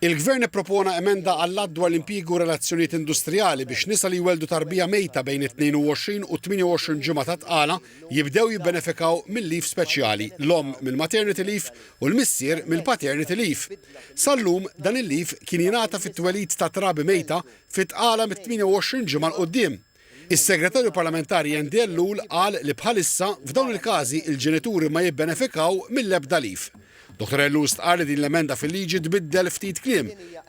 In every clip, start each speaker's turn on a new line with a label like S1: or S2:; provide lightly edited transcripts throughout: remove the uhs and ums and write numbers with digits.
S1: Il-Gvern ippropona emenda għall-att dwar l-impjiegu u relazzjonijiet industrijali biex nisa li jweldu tarbija mejta bejn 22 u 28 ġimgħa ta' tqala jibdew jibbenefikaw mill-lif speċjali, l-om mill-maternity leave u l-missier mill-paternity leave. Sal-lum dan il-lif kien jingħata fit-twelid ta' trabi mejta fit-tqala mit-28 ġimgħa l-qudiem. Is-Segretarju Parlamentari Jendi Ellul qal li bħalissa f'dawn il-każi il-ġenituri ma jibbenefikaw mill-ebda lif. Dr. Ellul stqar li din l-emenda fil-liġi tbiddel ftit kliem,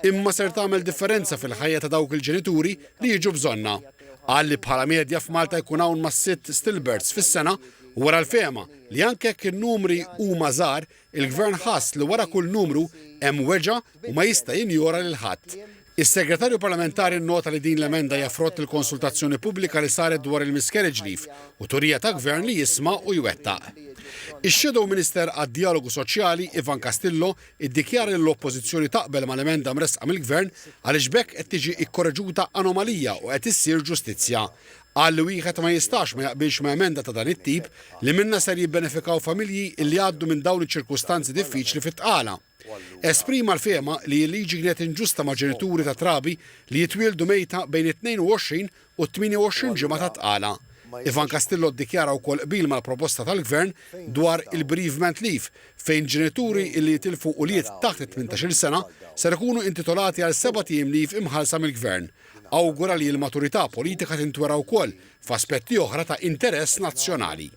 S1: imma ser tagħmel differenza fil-ħajja ta' dawk il-ġenituri li jiġu bżonna. Qal li bħala medja f'Malta jkun hawn ma' 6 stillbirths fis-sena u wara l-fehma li anke jekk in-numri huma żgħar, il-Gvern ħass li wara kull numru hemm weġa' u ma jista' jinjora lil ħadd. Is-Segretarju Parlamentari nnota li din l-emenda hija frott il-konsultazzjoni pubblika li saret dwar il-miscarriage leave u turija ta' Gvern li jisma' u jwettaq. Ix-Shadow Minister għad-Dialogu Soċjali Ivan Castillo iddikjara li l-Oppożizzjoni taqbel mal-emenda mresqa mill-Gvern għaliex bekk qed tiġi kkorreġuta anomalija u qed issir ġustizzja. Qal li wieħed ma jistax ma jaqbilx ma' emenda ta' dan it-tip li minnha ser jibbenefikaw familji li għaddu minn dawn iċ-ċirkustanzi diffiċli fit-tqala. Esprima l-fehma li l-liġi kienet inġusta ma' ġenituri ta' trabi li jitwieldu mejta bejn 22 u 28 ġimgħa ta' tqala. Ivan Castillo ddikjara wkoll qbil mal-proposta tal-Gvern dwar il-bereavement leave fejn ġenituri li jitilfu ulied taħt 18-il sena ser ikunu intitolati għal 7 ijiem leave imħallsa mill-Gvern. Awgura li l-maturità politika tintwera wkoll f'aspetti oħra ta' interess nazzjonali.